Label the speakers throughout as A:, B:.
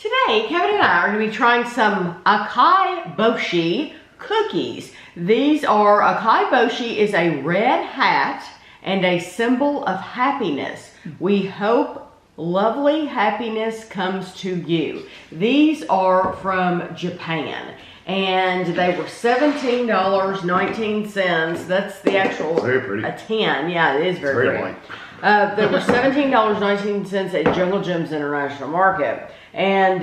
A: Today, Kevin and I are going to be trying some Akai Bohshi cookies. These are, Akai Bohshi is a red hat and a symbol of happiness. We hope lovely happiness comes to you. These are from Japan. And they were $17.19. That's the actual,
B: very pretty.
A: A 10. Yeah, it is very pretty.
B: Light.
A: They were $17.19 at Jungle Gems International Market. And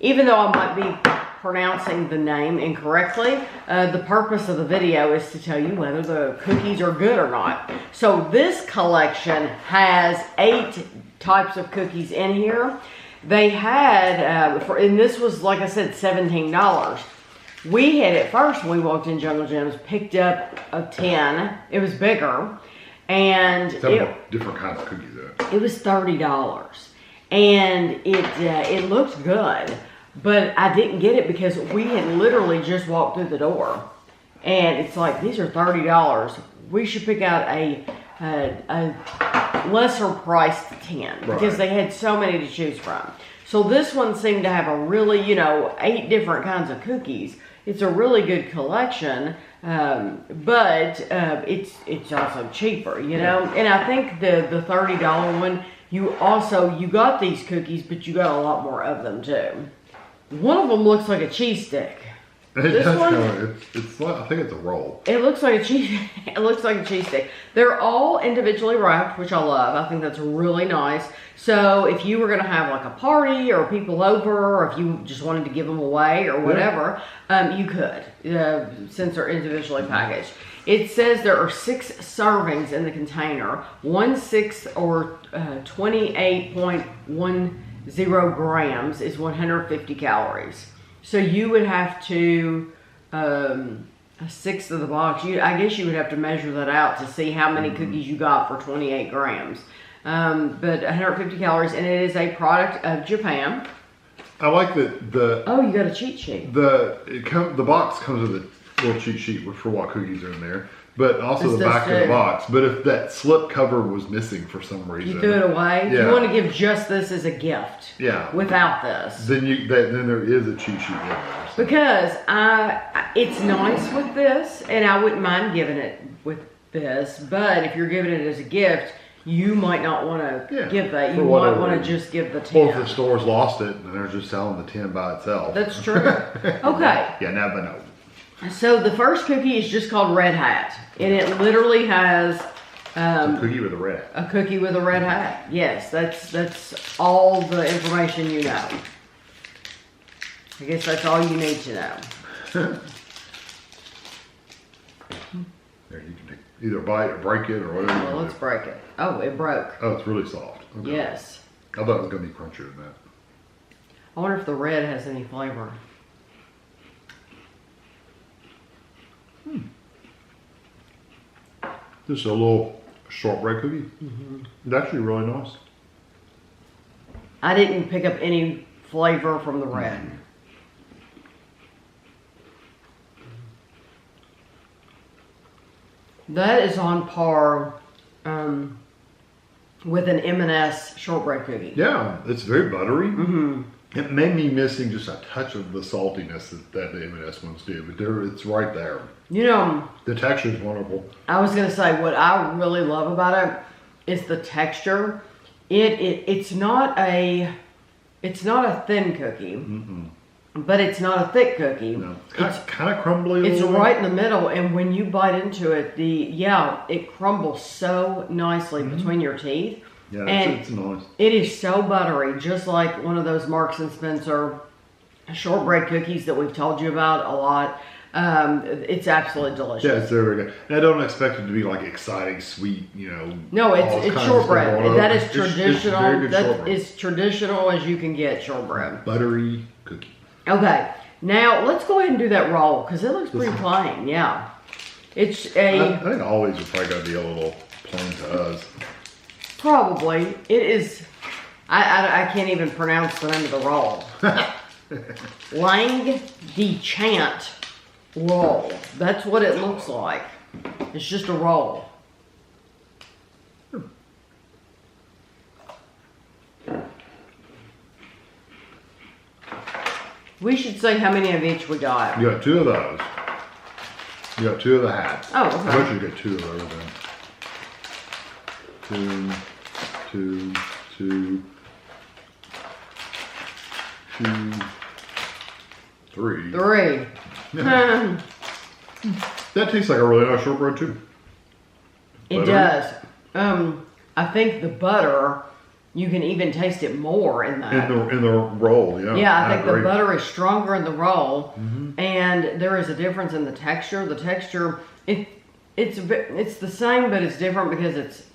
A: even though I might be pronouncing the name incorrectly, the purpose of the video is to tell you whether the cookies are good or not. So this collection has 8 types of cookies in here. They had, and this was, like I said, $17. We had, at first, when we walked in Jungle Gems, picked up a 10. It was bigger. And
B: different kinds of cookies in it.
A: It was $30. And it looked good. But I didn't get it because we had literally just walked through the door. And it's like, these are $30. We should pick out a lesser priced 10 because they had so many to choose from. So this one seemed to have a really, 8 different kinds of cookies. It's a really good collection, but it's also cheaper, And I think the $30 one, you got these cookies, but you got a lot more of them too. One of them looks like a cheese stick. This one,
B: it's like, I think it's a roll.
A: It looks like a cheese. It looks like a cheese stick. They're all individually wrapped, which I love. I think that's really nice. So if you were going to have like a party or people over, or if you just wanted to give them away or whatever, you could, since they're individually packaged. It says there are 6 servings in the container. 1/6 or 28.10 grams is 150 calories. So you would have to, 1/6 of the box, I guess you would have to measure that out to see how many cookies you got for 28 grams. But 150 calories, and it is a product of Japan.
B: I like that
A: Oh, you got a cheat sheet.
B: The box comes with a little cheat sheet for what cookies are in there. But also the back of the box. But if that slip cover was missing for some reason,
A: you threw it away.
B: Yeah.
A: You want to give just this as a gift.
B: Yeah.
A: Without this,
B: then there is a cheat sheet in there. So.
A: Because it's nice with this, and I wouldn't mind giving it with this. But if you're giving it as a gift, you might not want to give that. You might want to just give the 10.
B: Or if the store's lost it and they're just selling the 10 by itself.
A: That's true. Okay.
B: Yeah, never know.
A: So the first cookie is just called Red Hat, and it literally has
B: it's a cookie with a red hat.
A: A cookie with a red hat. Yes, that's all the information you know. I guess that's all you need to know.
B: There, you can take either bite or break it or whatever.
A: Well, let's break it. Oh, it broke.
B: Oh, it's really soft. Okay.
A: Yes.
B: I thought it was going to be crunchier than that.
A: I wonder if the red has any flavor.
B: Just a little shortbread cookie. It's actually really nice.
A: I didn't pick up any flavor from the red. That is on par with an M&S shortbread cookie.
B: Yeah, it's very buttery. It made me missing just a touch of the saltiness that the M&S ones do, but it's right there. The texture is wonderful. I
A: was gonna say what I really love about it is the texture. It's not a thin cookie, but it's not a thick cookie.
B: No, it's kind of crumbly.
A: It's right in the middle, and when you bite into it, it crumbles so nicely between your teeth.
B: Yeah,
A: and
B: it's nice.
A: It is so buttery, just like one of those Marks and Spencer shortbread cookies that we've told you about a lot. It's absolutely delicious.
B: Yeah, it's very good. And I don't expect it to be like exciting, sweet,
A: No, it's shortbread. That is traditional.
B: That
A: is traditional as you can get shortbread.
B: Buttery cookie.
A: Okay, now let's go ahead and do that roll because it looks pretty plain. Yeah, it's
B: I think always are probably going to be a little plain to us.
A: Probably. It is. I can't even pronounce the name of the roll. Lang de Chant roll. That's what it looks like. It's just a roll. We should say how many of each we got.
B: You got 2 of those. You got 2 of the hats.
A: Oh, okay.
B: I bet you get 2 of those then. 2, 3.
A: 3.
B: Yeah. That tastes like a really nice shortbread too.
A: It does. I think the butter, you can even taste it more in that.
B: In the roll, yeah.
A: Yeah, I think the butter is stronger in the roll, and there is a difference in the texture. The texture, it's the same, but it's different because it's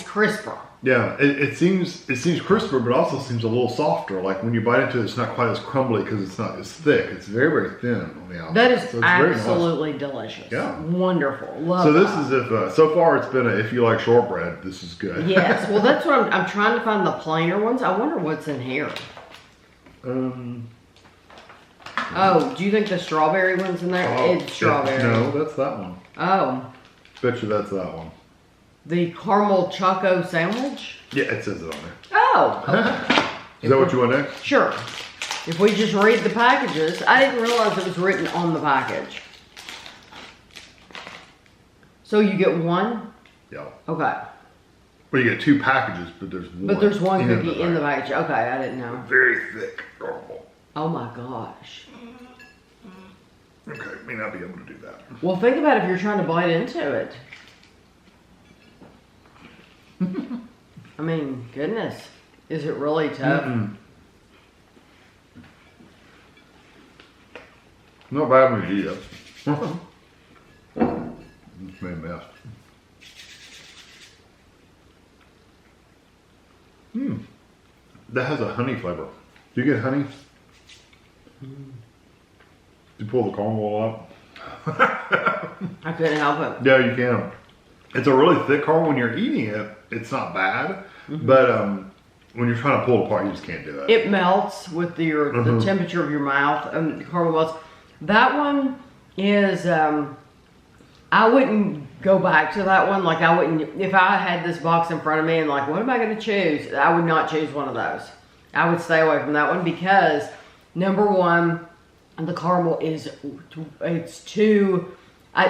A: crisper.
B: Yeah, it seems crisper, but also seems a little softer. Like when you bite into it, it's not quite as crumbly because it's not as thick. It's very, very thin on the outside.
A: That is
B: so
A: absolutely delicious.
B: Yeah,
A: wonderful. Love
B: so this
A: that.
B: is so far it's been if you like shortbread, this is good.
A: Yes, well that's what I'm trying to find the plainer ones. I wonder what's in here. Oh, do you think the strawberry one's in there? It's strawberry.
B: No, that's that one.
A: Oh.
B: Bet you that's that one.
A: The caramel choco sandwich?
B: Yeah, it says it on there.
A: Oh. Okay.
B: Is that what you want next?
A: Sure. If we just read the packages, I didn't realize it was written on the package. So you get 1?
B: Yeah.
A: Okay.
B: Well, you get 2 packages, but there's one.
A: But there's 1 cookie in the package. Okay, I didn't know.
B: Very thick caramel.
A: Oh my gosh.
B: Okay, may not be able to do that.
A: Well, think about if you're trying to bite into it. I mean, goodness. Is it really tough?
B: Not bad when you eat it. It's made a mess. That has a honey flavor. Do you get honey? Do you pull the caramel out?
A: I couldn't help it.
B: Yeah, you can. It's a really thick caramel. When you're eating it, it's not bad. But when you're trying to pull it apart, you just can't do it.
A: It melts with the temperature of your mouth. Caramel melts. That one is, I wouldn't go back to that one. Like I wouldn't, if I had this box in front of me and like, what am I going to choose? I would not choose one of those. I would stay away from that one because number 1, the caramel is, it's too,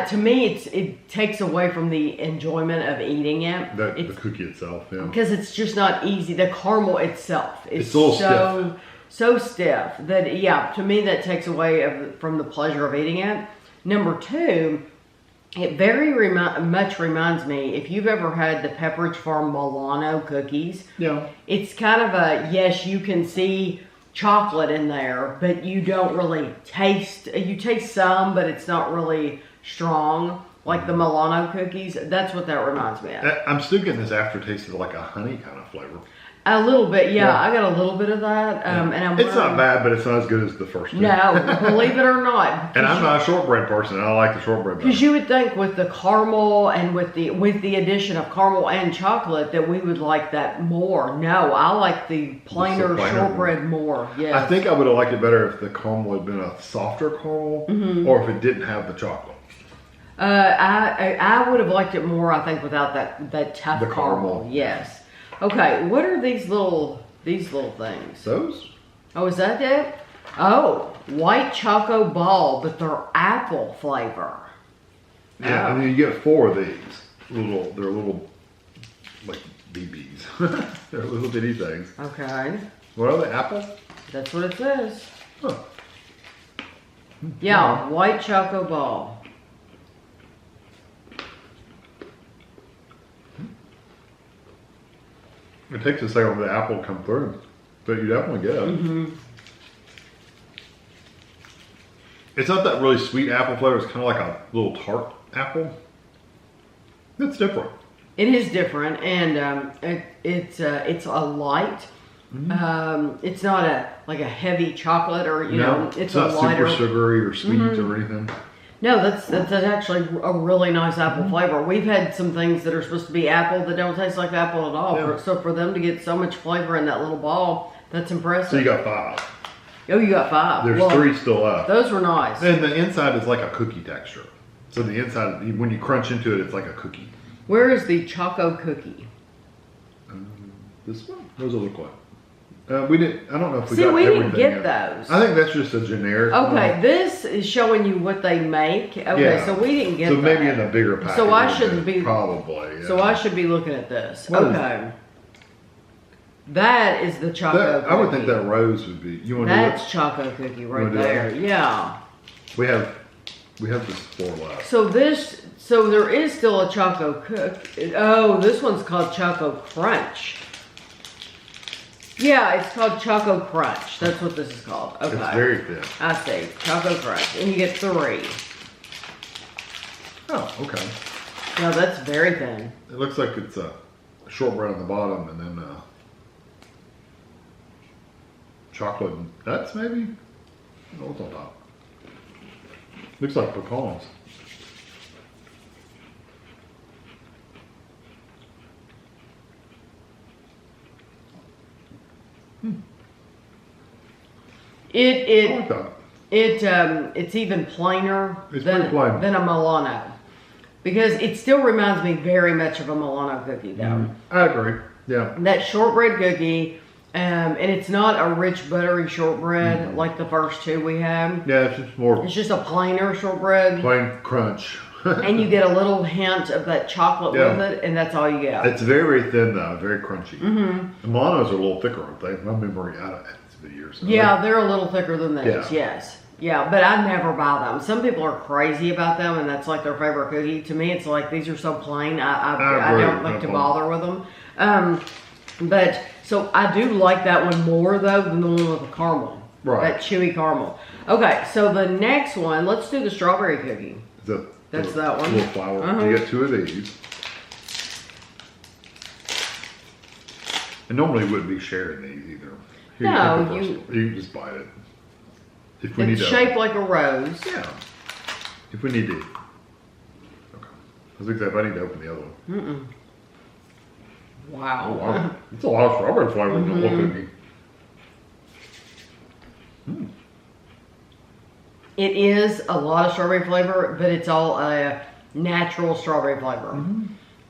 A: to me, it takes away from the enjoyment of eating it.
B: The cookie itself, yeah.
A: Because it's just not easy. The caramel itself is
B: a little
A: so stiff that, yeah, to me that takes away from the pleasure of eating it. Number 2, it very much reminds me, if you've ever had the Pepperidge Farm Milano cookies.
B: Yeah. It's
A: kind of a, yes, you can see chocolate in there, but you don't really taste, you taste some, but it's not really strong. Like the Milano cookies, that's what that reminds me of.
B: I'm still getting this aftertaste of like a honey kind of flavor.
A: A little bit, yeah. I got a little bit of that. And
B: it's not bad, but it's not as good as the first 2.
A: No, believe it or not.
B: And I'm not a shortbread person. I like the shortbread better.
A: Because you would think with the caramel and with the addition of caramel and chocolate that we would like that more. No, I like the plainer shortbread more. Yes.
B: I think I would have liked it better if the caramel had been a softer caramel, or if it didn't have the chocolate.
A: I would have liked it more, I think, without that tough caramel. Yes. Okay, what are these little things?
B: Those?
A: Oh, is that it? Oh, white choco ball, but they're apple flavor.
B: Yeah, and you get 4 of these. They're little like BBs. They're little bitty things.
A: Okay.
B: What are they? Apple?
A: That's what it says.
B: Huh.
A: Yeah, white choco ball.
B: It takes a second for the apple to come through, but you definitely get it. It's not that really sweet apple flavor. It's kind of like a little tart apple. It's different.
A: It is different, and it's a light. It's not like a heavy chocolate or you know. It's
B: not
A: a lighter,
B: super sugary or sweet or anything.
A: No, that's actually a really nice apple flavor. We've had some things that are supposed to be apple that don't taste like apple at all.
B: Yeah.
A: So for them to get so much flavor in that little ball, that's impressive.
B: So you got 5.
A: Oh, you got 5.
B: There's 3 still left.
A: Those were nice.
B: And the inside is like a cookie texture. So the inside, when you crunch into it, it's like a cookie.
A: Where is the Choco cookie?
B: This one? What does it look like? We didn't. I don't know if we
A: See,
B: got
A: we
B: everything.
A: didn't get
B: in.
A: those.
B: I think that's just a generic.
A: Okay,
B: one.
A: this is showing you what they make. Okay,
B: Yeah.
A: so we didn't get
B: So
A: that.
B: maybe in a bigger package.
A: So I shouldn't be
B: probably. Yeah.
A: So I should be looking at this.
B: What is
A: Okay. That is the Choco cookie.
B: I would think that rose would be. You want to do
A: That's Choco cookie right there. Yeah.
B: We have this 4 left.
A: So there is still a Choco cook. Oh, this one's called Choco Crunch. Yeah, it's called Choco Crunch. That's what this is called. Okay.
B: It's very thin.
A: I see. Choco Crunch. And you get 3.
B: Oh, okay.
A: No, that's very thin.
B: It looks like it's a shortbread on the bottom and then chocolate nuts maybe? No, what's on top? Looks like pecans.
A: It's even plainer than a Milano. Because it still reminds me very much of a Milano cookie though.
B: I agree. Yeah.
A: That shortbread cookie, and it's not a rich buttery shortbread like the first 2 we had.
B: Yeah, it's just more.
A: It's just a plainer shortbread.
B: Plain crunch.
A: And you get a little hint of that chocolate with it, and that's all you get.
B: It's very, very thin though, very crunchy. The Milanos are a little thicker, aren't they? My memory, it's been years.
A: Yeah, they're a little thicker than these,
B: Yeah.
A: yes. Yeah, but I never buy them. Some people are crazy about them, and that's like their favorite cookie. To me, it's like, these are so plain, I don't like to bother with them. But, so I do like that one more, though, than the one with the caramel.
B: Right.
A: That chewy caramel. Okay, so the next one, let's do the strawberry cookie. That's that one.
B: Little flour. You get 2 of these. And normally we wouldn't be sharing these either. Here,
A: No,
B: you can just bite it. If we
A: It's
B: need
A: shaped like a rose.
B: Yeah. If we need to. Okay. I was if I need to open the other one.
A: Wow.
B: Oh, wow. It's a lot of strawberry flavor in the little cookie.
A: It is a lot of strawberry flavor, but it's all a natural strawberry flavor.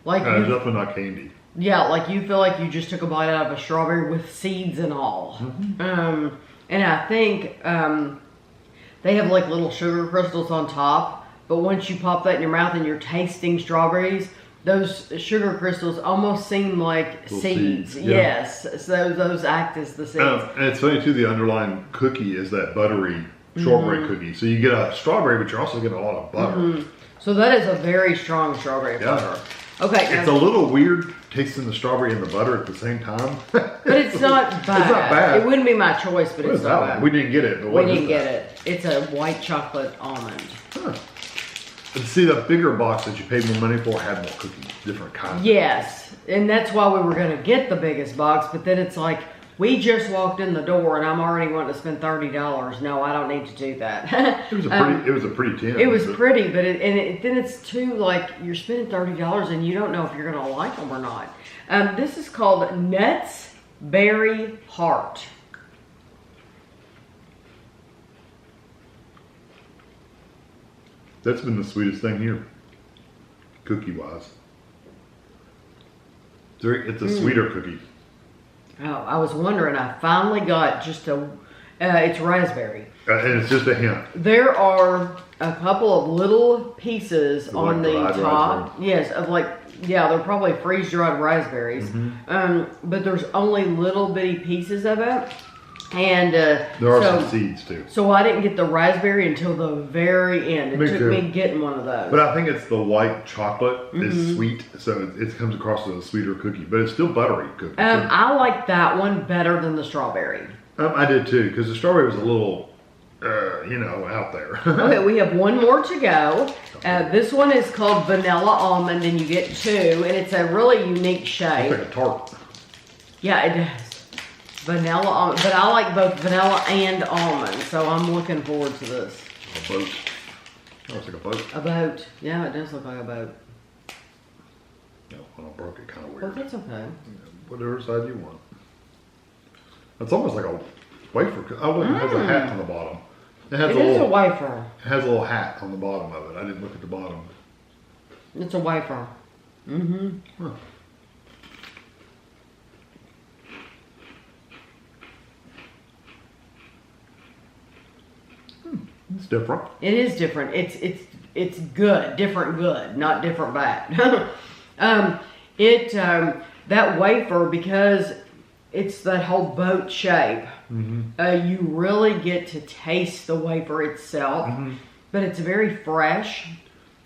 A: Like
B: It's definitely not candy.
A: Yeah, like you feel like you just took a bite out of a strawberry with seeds and all. And I think they have like little sugar crystals on top, but once you pop that in your mouth and you're tasting strawberries, those sugar crystals almost seem like
B: Little
A: seeds.
B: seeds, yeah.
A: Yes, so those act as the seeds.
B: And it's funny too, the underlying cookie is that buttery shortbread cookie. So you get a strawberry, but you're also getting a lot of butter.
A: So that is a very strong strawberry flavor. Okay.
B: It's a little weird tasting the strawberry and the butter at the same time.
A: But it's not bad.
B: It's not bad.
A: It wouldn't be my choice, but
B: What
A: it's
B: is
A: not
B: that
A: bad.
B: one? We didn't get it. But
A: We didn't get it. It's a white chocolate almond.
B: Huh. And see, the bigger box that you paid more money for had more cookies, different kinds.
A: Yes, and that's why we were going to get the biggest box, but then it's like, we just walked in the door and I'm already wanting to spend $30. No, I don't need to do that.
B: It was a pretty tin.
A: It was pretty, but then it's too, like, you're spending $30 and you don't know if you're going to like them or not. This is called Nuts Berry Heart.
B: That's been the sweetest thing here, cookie-wise. It's a sweeter cookie.
A: Oh, I was wondering, I finally got just it's raspberry.
B: And it's just a hint.
A: There are a couple of little pieces on the
B: dried
A: top.
B: raspberry.
A: Yes, of like, yeah, they're probably freeze-dried raspberries. But there's only little bitty pieces of it. And
B: There are some seeds too.
A: So I didn't get the raspberry until the very end. It took me getting one of those.
B: But I think it's the white chocolate is sweet, so it comes across as a sweeter cookie, but it's still buttery cookie.
A: I like that one better than the strawberry.
B: I did too, because the strawberry was a little, out there.
A: Okay, we have one more to go. This one is called Vanilla Almond, and you get 2, and it's a really unique shape.
B: It's like a tart.
A: Yeah, it does. Vanilla almond, but I like both vanilla and almond, so I'm looking forward to this.
B: A boat. Oh, it's like a boat.
A: A boat. Yeah, it does look like a boat.
B: No, when I broke it, kind of weird.
A: But that's okay.
B: Whatever side you want. It's almost like a wafer. Oh, look, it has a hat on the bottom. It
A: is a wafer.
B: It has a little hat on the bottom of it. I didn't look at the bottom.
A: It's a wafer.
B: Huh. It's different.
A: It is different. It's good, different good, not different bad. That wafer, because it's that whole boat shape, you really get to taste the wafer itself, but it's very fresh.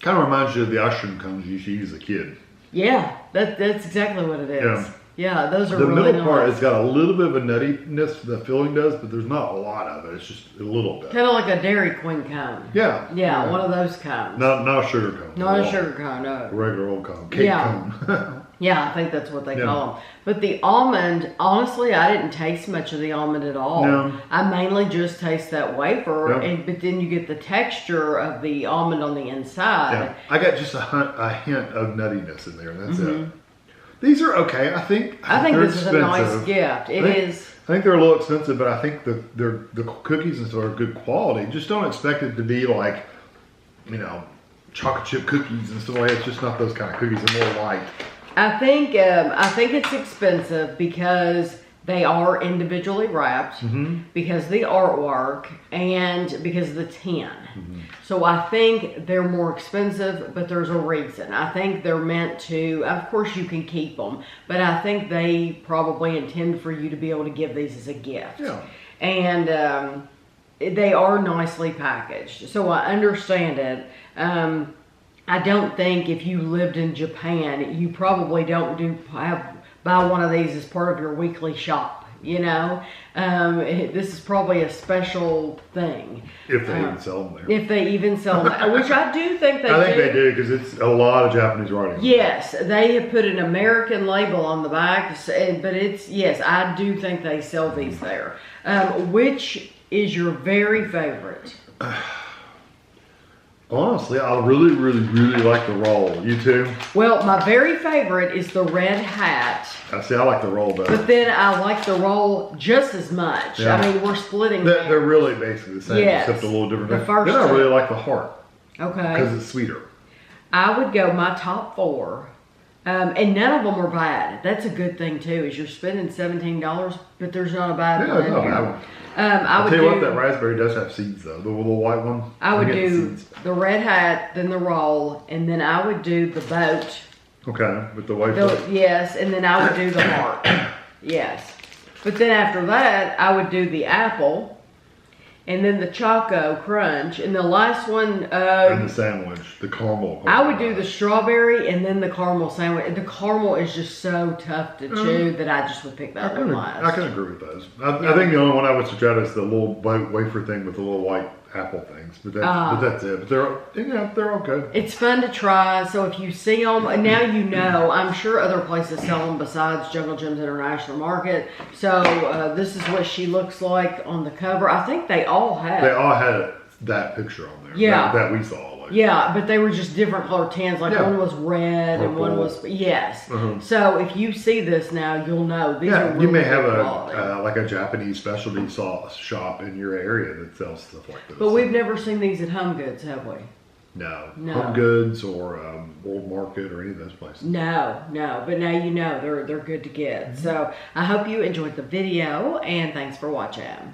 B: Kind of reminds you of the ice cream cones you used to eat as a kid.
A: Yeah, that's exactly what it is.
B: Yeah.
A: Yeah, those are
B: the
A: really
B: middle part.
A: nice.
B: It's got a little bit of a nuttiness. The filling does, but there's not a lot of it. It's just a little bit.
A: Kind of like a Dairy Queen cone.
B: Yeah.
A: One of those cones.
B: Not a sugar cone.
A: Not a sugar cone. No.
B: A regular old cone. Cake cone.
A: Yeah, I think that's what they call them. But the almond, honestly, I didn't taste much of the almond at all.
B: No.
A: I mainly just taste that wafer, but then you get the texture of the almond on the inside.
B: Yeah. I got just a hint of nuttiness in there, and that's it. These are okay. I think
A: this is a nice gift. It is.
B: I think they're a little expensive, but I think the cookies and stuff are good quality. Just don't expect it to be like, chocolate chip cookies and stuff like that. It's just not those kind of cookies. They're more light.
A: I think it's expensive because they are individually wrapped, because of the artwork and because of the tin. So I think they're more expensive, but there's a reason. I think they're meant to, of course you can keep them, but I think they probably intend for you to be able to give these as a gift.
B: Yeah.
A: And they are nicely packaged. So I understand it. I don't think if you lived in Japan, you probably don't buy one of these as part of your weekly shop. This is probably a special thing.
B: If they even sell them there.
A: If they even sell them there, which I do think they do.
B: I think they do, because it's a lot of Japanese writing.
A: Yes, they have put an American label on the back, but I do think they sell these there. Which is your very favorite?
B: Honestly, I really, really, really like the roll. You too?
A: Well, my very favorite is the red hat.
B: I like the roll better.
A: But then I like the roll just as much.
B: Yeah.
A: I mean, we're splitting.
B: They're really basically the same, except a little different. Then I really like the heart.
A: Okay.
B: Because it's sweeter.
A: I would go my top 4. And none of them are bad. That's a good thing too, is you're spending $17, but there's not a bad one in here.
B: I'll tell you what, that raspberry does have seeds though. The little white one.
A: I would do the red hat, then the roll, and then I would do the boat.
B: Okay, with the wafer.
A: Yes, and then I would do the heart. Yes. But then after that, I would do the apple. And then the Choco Crunch. And the last one...
B: and the sandwich. The caramel.
A: I would do the strawberry and then the caramel sandwich. The caramel is just so tough to chew that I just would pick that one last.
B: I can agree with those. I think the only one I would suggest is the little wafer thing with the little white apple things. But that's it. But they're okay. It's
A: fun to try. So if you see them, now you know. I'm sure other places sell them besides Jungle Jim's International Market. So this is what she looks like on the cover. I think they all had
B: that picture on there.
A: Yeah.
B: That we saw.
A: Yeah, but they were just different color tins. Like one was red
B: Purple.
A: and one was So if you see this now, you'll know these are really
B: you may have
A: a
B: a Japanese specialty sauce shop in your area that sells stuff like this.
A: But we've never seen these at Home Goods, have we?
B: No. Home Goods or World Market or any of those places.
A: No. But now you know they're good to get. So I hope you enjoyed the video, and thanks for watching.